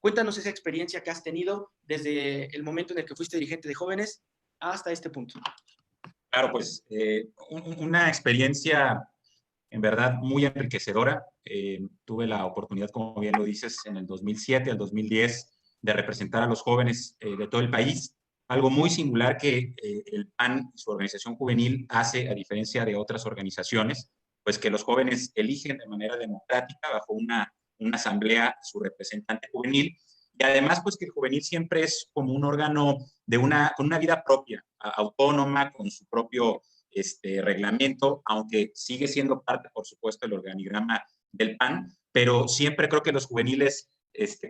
Cuéntanos esa experiencia que has tenido desde el momento en el que fuiste dirigente de jóvenes hasta este punto. Claro, pues una experiencia en verdad muy enriquecedora. Tuve la oportunidad, como bien lo dices, en el 2007 al 2010 de representar a los jóvenes de todo el país. Algo muy singular que el PAN, su organización juvenil, hace a diferencia de otras organizaciones, pues que los jóvenes eligen de manera democrática bajo una asamblea su representante juvenil. Y además, pues que el juvenil siempre es como un órgano con una vida propia, autónoma, con su propio reglamento, aunque sigue siendo parte, por supuesto, del organigrama del PAN, pero siempre creo que los juveniles,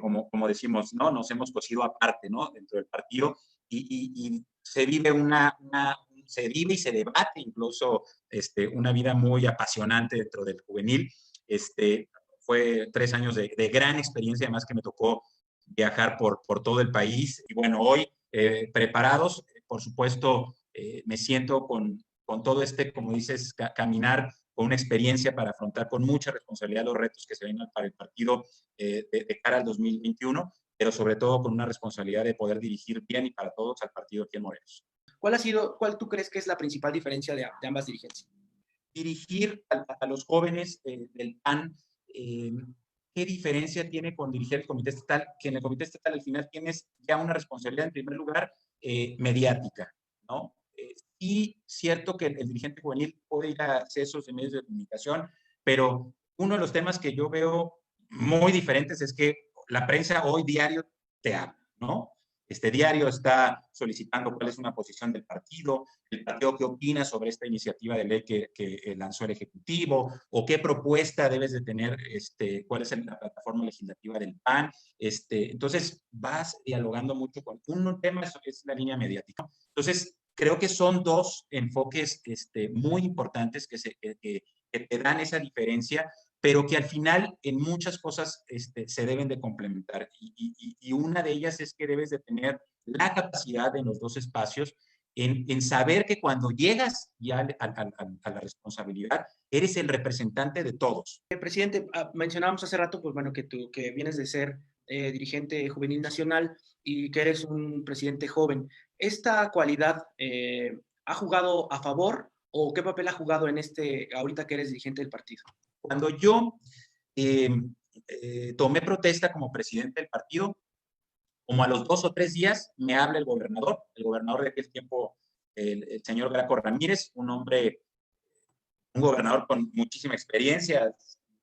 como decimos, ¿no? Nos hemos cosido aparte, ¿no? Dentro del partido y se vive se vive y se debate incluso una vida muy apasionante dentro del juvenil. Fue 3 años de gran experiencia, además que me tocó viajar por todo el país. Y bueno, hoy preparados, por supuesto, me siento con todo como dices, caminar con una experiencia para afrontar con mucha responsabilidad los retos que se vienen para el partido de cara al 2021, pero sobre todo con una responsabilidad de poder dirigir bien y para todos al partido aquí en Morelos. ¿Cuál tú crees que es la principal diferencia de ambas dirigencias? Dirigir a los jóvenes del PAN, ¿qué diferencia tiene con dirigir el comité estatal? Que en el comité estatal al final tienes ya una responsabilidad en primer lugar mediática, ¿no? Sí, cierto que el dirigente juvenil puede ir a accesos de medios de comunicación, pero uno de los temas que yo veo muy diferentes es que la prensa hoy diario te habla, ¿no? Este diario está solicitando cuál es una posición del partido qué opina sobre esta iniciativa de ley que lanzó el Ejecutivo, o qué propuesta debes de tener, cuál es la plataforma legislativa del PAN. Entonces, vas dialogando mucho con un tema, es la línea mediática. Entonces, creo que son dos enfoques muy importantes que te dan esa diferencia, pero que al final en muchas cosas se deben de complementar. Y una de ellas es que debes de tener la capacidad en los dos espacios en saber que cuando llegas ya a la responsabilidad, eres el representante de todos. Presidente, mencionábamos hace rato, pues bueno, que tú que vienes de ser dirigente juvenil nacional y que eres un presidente joven. ¿Esta cualidad ha jugado a favor o qué papel ha jugado en ahorita que eres dirigente del partido? Cuando yo eh, tomé protesta como presidente del partido, como a los 2 o 3 días me habla el gobernador de aquel tiempo, el señor Graco Ramírez, un gobernador con muchísima experiencia,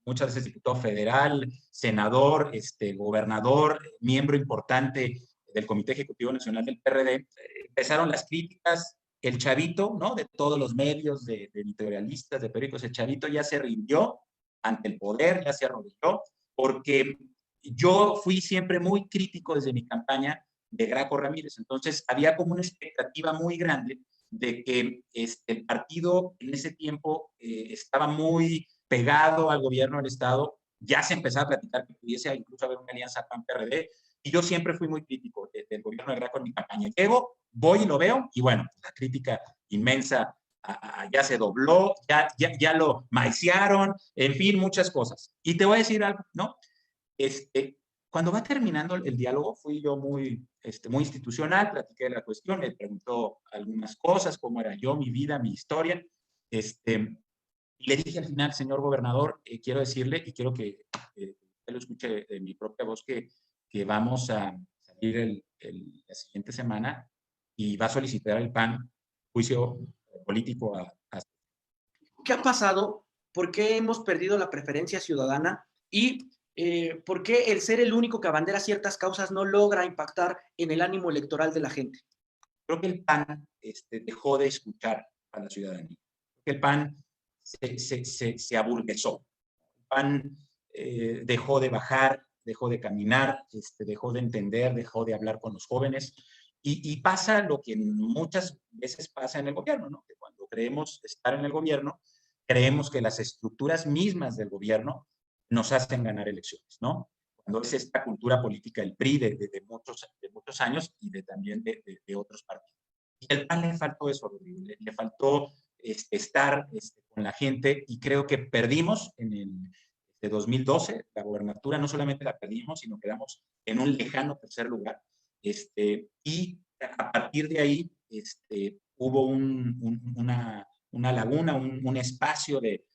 muchas veces diputado federal, senador, gobernador, miembro importante del Comité Ejecutivo Nacional del PRD. Empezaron las críticas, el chavito, ¿no? De todos los medios, de editorialistas, de periódicos, el chavito ya se rindió ante el poder, ya se arrodilló, porque yo fui siempre muy crítico desde mi campaña de Graco Ramírez. Entonces, había como una expectativa muy grande de que el partido en ese tiempo estaba muy pegado al gobierno del Estado. Ya se empezaba a platicar que pudiese incluso haber una alianza PAN-PRD. Y yo siempre fui muy crítico del gobierno de Graco en mi campaña. Llego, voy y lo veo, y bueno, la crítica inmensa ya se dobló, ya lo maiciaron, en fin, muchas cosas. Y te voy a decir algo, ¿no? Cuando va terminando el diálogo, fui yo muy institucional, platiqué de la cuestión, le preguntó algunas cosas, cómo era yo, mi vida, mi historia. Y le dije al final, señor gobernador, quiero decirle, y quiero que usted lo escuche de mi propia voz, que vamos a salir la siguiente semana y va a solicitar al PAN juicio político ¿Qué ha pasado? ¿Por qué hemos perdido la preferencia ciudadana? ¿Y por qué el ser el único que abandera ciertas causas no logra impactar en el ánimo electoral de la gente? Creo que el PAN dejó de escuchar a la ciudadanía. El PAN se aburguesó. El PAN dejó de bajar, dejó de caminar, dejó de entender, dejó de hablar con los jóvenes. Y pasa lo que muchas veces pasa en el gobierno, ¿no? Que cuando creemos estar en el gobierno, creemos que las estructuras mismas del gobierno nos hacen ganar elecciones, ¿no? Cuando es esta cultura política del PRI de muchos años y también de otros partidos. Y al PAN le faltó eso, le faltó estar con la gente y creo que perdimos de 2012, la gobernatura no solamente la perdimos, sino quedamos en un lejano tercer lugar. Y a partir de ahí hubo una laguna, un espacio de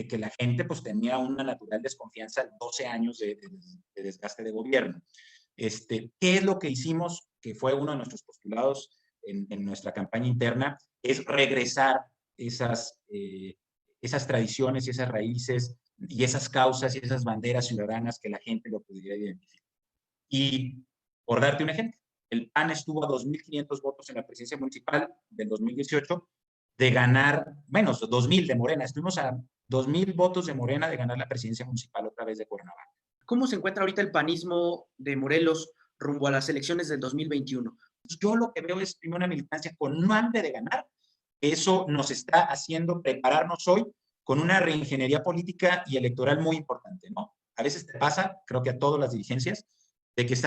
que la gente pues tenía una natural desconfianza en 12 años de desgaste de gobierno. ¿Qué es lo que hicimos? Que fue uno de nuestros postulados en nuestra campaña interna, es regresar esas tradiciones y esas raíces y esas causas y esas banderas ciudadanas que la gente lo pudiera identificar. Y por darte un ejemplo, el PAN estuvo a 2.500 votos en la presidencia municipal del 2018 de ganar, menos 2.000 de Morena, estuvimos a 2.000 votos de Morena de ganar la presidencia municipal otra vez de Cuernavaca. ¿Cómo se encuentra ahorita el panismo de Morelos rumbo a las elecciones del 2021? Yo lo que veo es primero una militancia con hambre de ganar. Eso nos está haciendo prepararnos hoy con una reingeniería política y electoral muy importante, ¿no? A veces te pasa, creo que a todas las dirigencias, de que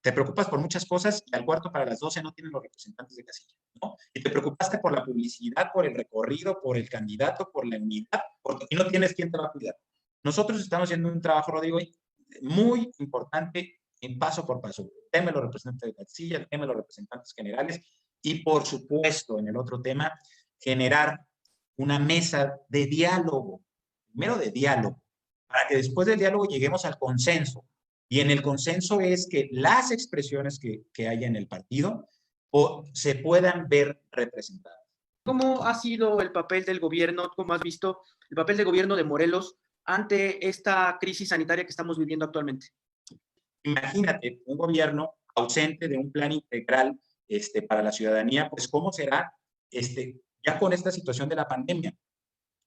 te preocupas por muchas cosas y al cuarto para las 12 no tienen los representantes de casilla, ¿no? Y te preocupaste por la publicidad, por el recorrido, por el candidato, por la unidad, porque aquí no tienes quién te va a cuidar. Nosotros estamos haciendo un trabajo, Rodrigo, muy importante en paso por paso. El tema de los representantes de casilla, el tema de los representantes generales y, por supuesto, en el otro tema, generar una mesa de diálogo, primero de diálogo, para que después del diálogo lleguemos al consenso. Y en el consenso es que las expresiones que haya en el partido se puedan ver representadas. ¿Cómo ha sido el papel del gobierno, cómo has visto el papel del gobierno de Morelos ante esta crisis sanitaria que estamos viviendo actualmente? Imagínate un gobierno ausente de un plan integral para la ciudadanía, pues ¿cómo será ya con esta situación de la pandemia?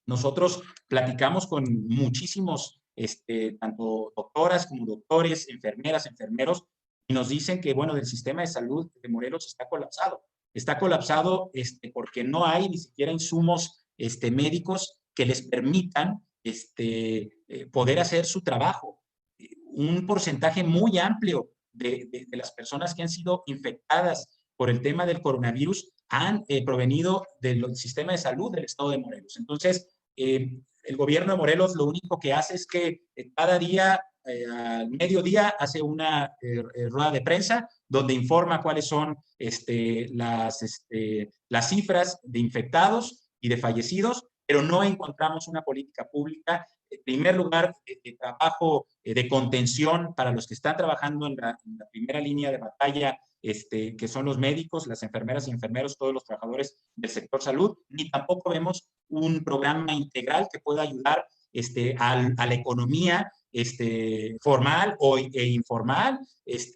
Nosotros platicamos con muchísimos, tanto doctoras como doctores, enfermeras, enfermeros, y nos dicen que, bueno, el sistema de salud de Morelos está colapsado. Está colapsado porque no hay ni siquiera insumos médicos que les permitan poder hacer su trabajo. Un porcentaje muy amplio de las personas que han sido infectadas por el tema del coronavirus han provenido del sistema de salud del estado de Morelos. Entonces, el gobierno de Morelos lo único que hace es que cada día, al mediodía, hace una rueda de prensa donde informa cuáles son las cifras de infectados y de fallecidos, pero no encontramos una política pública, en primer lugar, de trabajo de contención para los que están trabajando en la primera línea de batalla, que son los médicos, las enfermeras y enfermeros, todos los trabajadores del sector salud, ni tampoco vemos un programa integral que pueda ayudar a la economía formal e informal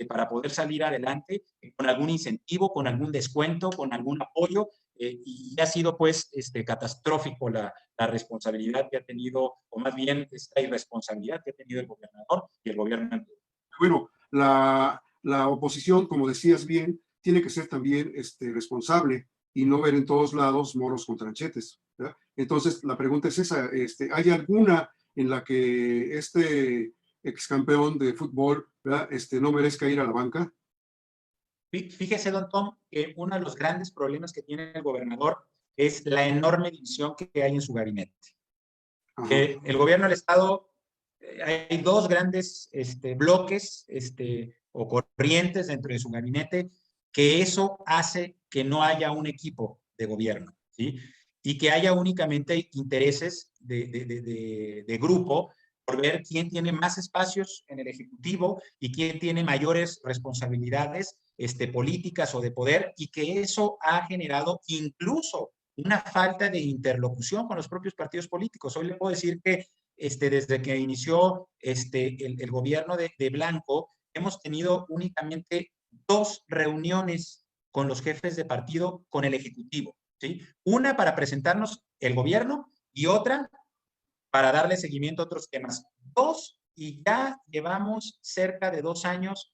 para poder salir adelante con algún incentivo, con algún descuento, con algún apoyo. Y ha sido pues catastrófico la responsabilidad que ha tenido, o más bien esta irresponsabilidad que ha tenido el gobernador y el gobierno anterior. Bueno, la oposición, como decías bien, tiene que ser también responsable y no ver en todos lados moros con tranchetes, ¿verdad? Entonces, la pregunta es esa, ¿hay alguna en la que este ex campeón de fútbol, ¿verdad? No merezca ir a la banca? Fíjese, don Tom, que uno de los grandes problemas que tiene el gobernador es la enorme división que hay en su gabinete. El gobierno del Estado, hay dos grandes bloques o corrientes dentro de su gabinete, que eso hace que no haya un equipo de gobierno, ¿sí? Y que haya únicamente intereses de grupo por ver quién tiene más espacios en el Ejecutivo y quién tiene mayores responsabilidades políticas o de poder, y que eso ha generado incluso una falta de interlocución con los propios partidos políticos. Hoy le puedo decir que desde que inició el gobierno de Blanco, hemos tenido únicamente 2 reuniones con los jefes de partido, con el Ejecutivo, ¿sí? Una para presentarnos el gobierno y otra para darle seguimiento a otros temas. 2, y ya llevamos cerca de 2 años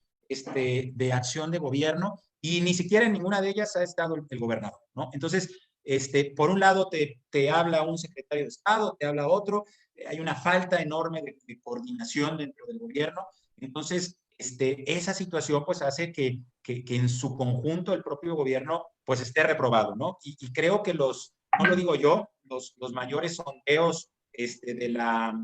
de acción de gobierno y ni siquiera en ninguna de ellas ha estado el gobernador, ¿no? Entonces, por un lado te habla un secretario de Estado, te habla otro, hay una falta enorme de coordinación dentro del gobierno. Entonces, esa situación pues hace que en su conjunto el propio gobierno pues esté reprobado, ¿no? Y creo que no lo digo yo, los mayores sondeos de la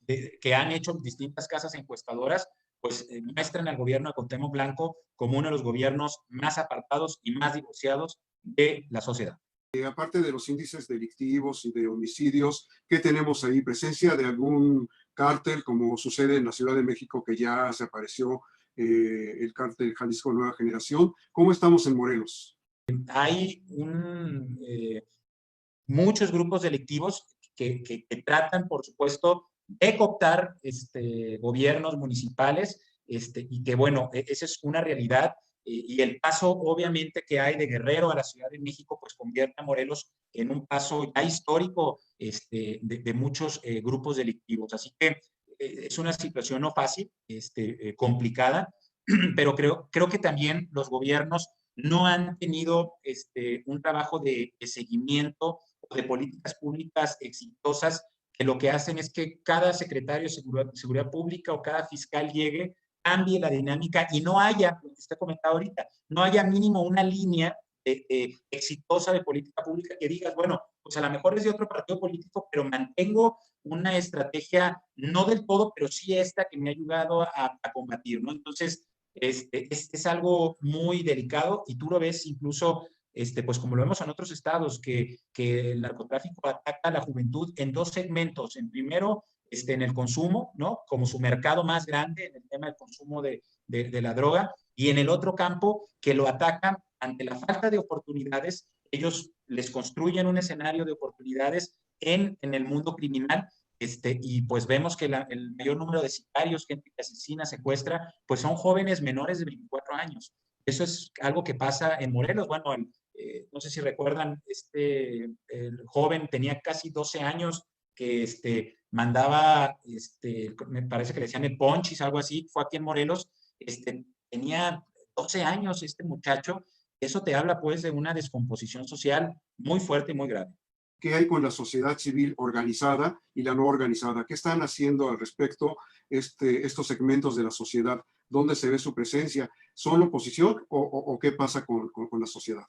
que han hecho distintas casas encuestadoras, pues muestran al gobierno de Cuauhtémoc Blanco como uno de los gobiernos más apartados y más divorciados de la sociedad. Aparte de los índices delictivos y de homicidios, ¿qué tenemos ahí? ¿Presencia de algún cártel, como sucede en la Ciudad de México, que ya se apareció el cártel Jalisco Nueva Generación? ¿Cómo estamos en Morelos? Hay muchos grupos delictivos que tratan, por supuesto, de cooptar gobiernos municipales, y que, bueno, esa es una realidad. Y el paso, obviamente, que hay de Guerrero a la Ciudad de México, pues convierte a Morelos en un paso ya histórico de muchos grupos delictivos. Así que es una situación no fácil, complicada, pero creo que también los gobiernos no han tenido un trabajo de seguimiento o de políticas públicas exitosas, que lo que hacen es que cada secretario de Seguridad Pública o cada fiscal llegue, cambie la dinámica y no haya, lo que usted comentaba ahorita, no haya mínimo una línea exitosa de política pública que digas, bueno, pues a lo mejor es de otro partido político, pero mantengo una estrategia, no del todo, pero sí esta que me ha ayudado a combatir, ¿no? Entonces, es algo muy delicado y tú lo ves incluso, pues como lo vemos en otros estados, que el narcotráfico ataca a la juventud en dos segmentos. En primero, en el consumo, ¿no? Como su mercado más grande en el tema del consumo de la droga, y en el otro campo que lo atacan ante la falta de oportunidades. Ellos les construyen un escenario de oportunidades en el mundo criminal, y pues vemos que el mayor número de sicarios, gente que asesina, secuestra, pues son jóvenes menores de 24 años. Eso es algo que pasa en Morelos. Bueno, no sé si recuerdan, el joven tenía casi 12 años que mandaba, me parece que le decían el ponchis, algo así, fue aquí en Morelos, tenía 12 años este muchacho. Eso te habla pues de una descomposición social muy fuerte y muy grave. ¿Qué hay con la sociedad civil organizada y la no organizada? ¿Qué están haciendo al respecto estos segmentos de la sociedad? ¿Dónde se ve su presencia? ¿Son oposición o qué pasa con la sociedad?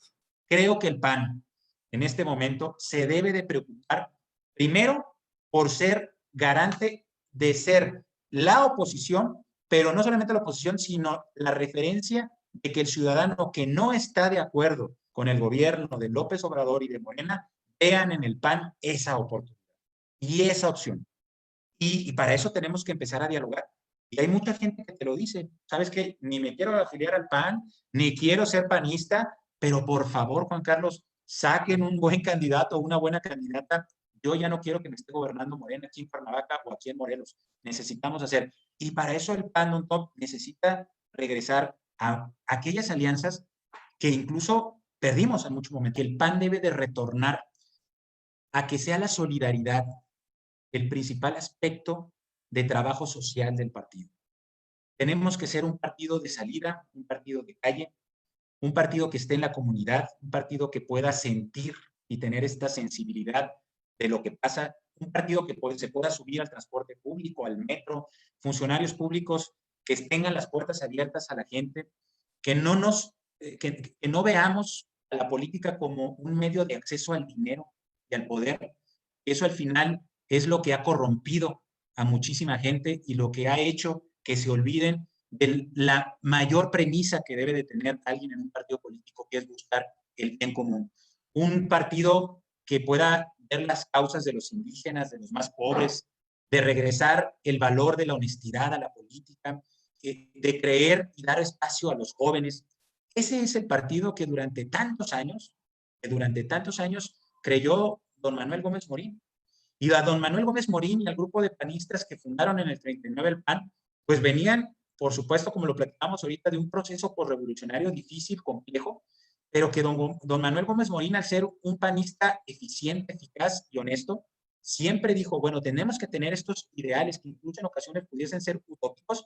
Creo que el PAN en este momento se debe de preocupar primero por ser garante de ser la oposición, pero no solamente la oposición, sino la referencia de que el ciudadano que no está de acuerdo con el gobierno de López Obrador y de Morena vean en el PAN esa oportunidad y esa opción. Y para eso tenemos que empezar a dialogar. Y hay mucha gente que te lo dice, ¿sabes qué? Ni me quiero afiliar al PAN, ni quiero ser panista, pero por favor, Juan Carlos, saquen un buen candidato o una buena candidata. Yo ya no quiero que me esté gobernando Morena aquí en Cuernavaca o aquí en Morelos. Necesitamos hacer. Y para eso el PAN on top necesita regresar a aquellas alianzas que incluso perdimos en muchos momentos. El PAN debe de retornar a que sea la solidaridad el principal aspecto de trabajo social del partido. Tenemos que ser un partido de salida, un partido de calle, un partido que esté en la comunidad, un partido que pueda sentir y tener esta sensibilidad de lo que pasa, un partido que se pueda subir al transporte público, al metro, funcionarios públicos que tengan las puertas abiertas a la gente, que no veamos a la política como un medio de acceso al dinero y al poder. Eso al final es lo que ha corrompido a muchísima gente y lo que ha hecho que se olviden de la mayor premisa que debe de tener alguien en un partido político, que es buscar el bien común. Un partido que pueda ver las causas de los indígenas, de los más pobres, de regresar el valor de la honestidad a la política, de creer y dar espacio a los jóvenes. Ese es el partido que durante tantos años creyó don Manuel Gómez Morín. Y a don Manuel Gómez Morín y al grupo de panistas que fundaron en el 39 el PAN, pues venían, por supuesto, como lo platicamos ahorita, de un proceso posrevolucionario difícil, complejo, pero que don Manuel Gómez Morín, al ser un panista eficiente, eficaz y honesto, siempre dijo, bueno, tenemos que tener estos ideales que incluso en ocasiones pudiesen ser utópicos,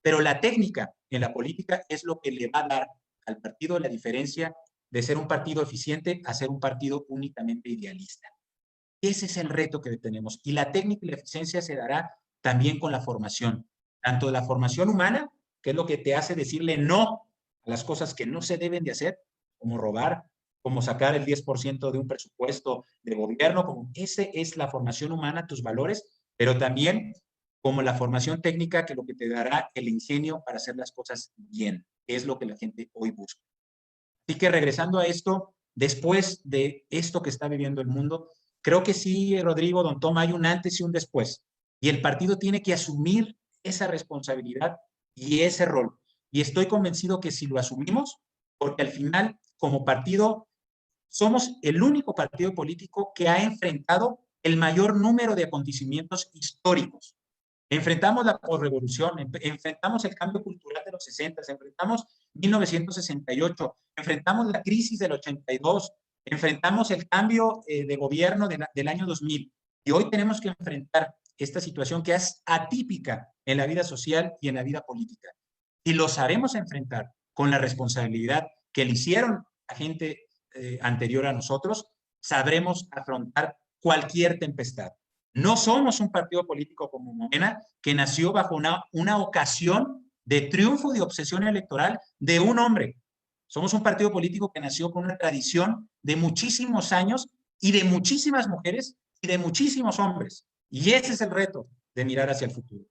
pero la técnica en la política es lo que le va a dar al partido la diferencia de ser un partido eficiente a ser un partido únicamente idealista. Ese es el reto que tenemos. Y la técnica y la eficiencia se dará también con la formación, tanto de la formación humana, que es lo que te hace decirle no a las cosas que no se deben de hacer, como robar, como sacar el 10% de un presupuesto de gobierno, como esa es la formación humana, tus valores, pero también como la formación técnica, que lo que te dará el ingenio para hacer las cosas bien, que es lo que la gente hoy busca. Así que regresando a esto, después de esto que está viviendo el mundo, creo que sí, Rodrigo, don Tom, hay un antes y un después. Y el partido tiene que asumir esa responsabilidad y ese rol. Y estoy convencido que si lo asumimos, porque al final, como partido, somos el único partido político que ha enfrentado el mayor número de acontecimientos históricos. Enfrentamos la posrevolución, enfrentamos el cambio cultural de los 60, enfrentamos 1968, enfrentamos la crisis del 82, enfrentamos el cambio de gobierno del año 2000. Y hoy tenemos que enfrentar esta situación que es atípica en la vida social y en la vida política. Y lo sabemos enfrentar con la responsabilidad que le hicieron a gente anterior a nosotros, sabremos afrontar cualquier tempestad. No somos un partido político como Morena, que nació bajo una ocasión de triunfo de obsesión electoral de un hombre. Somos un partido político que nació con una tradición de muchísimos años y de muchísimas mujeres y de muchísimos hombres. Y ese es el reto de mirar hacia el futuro.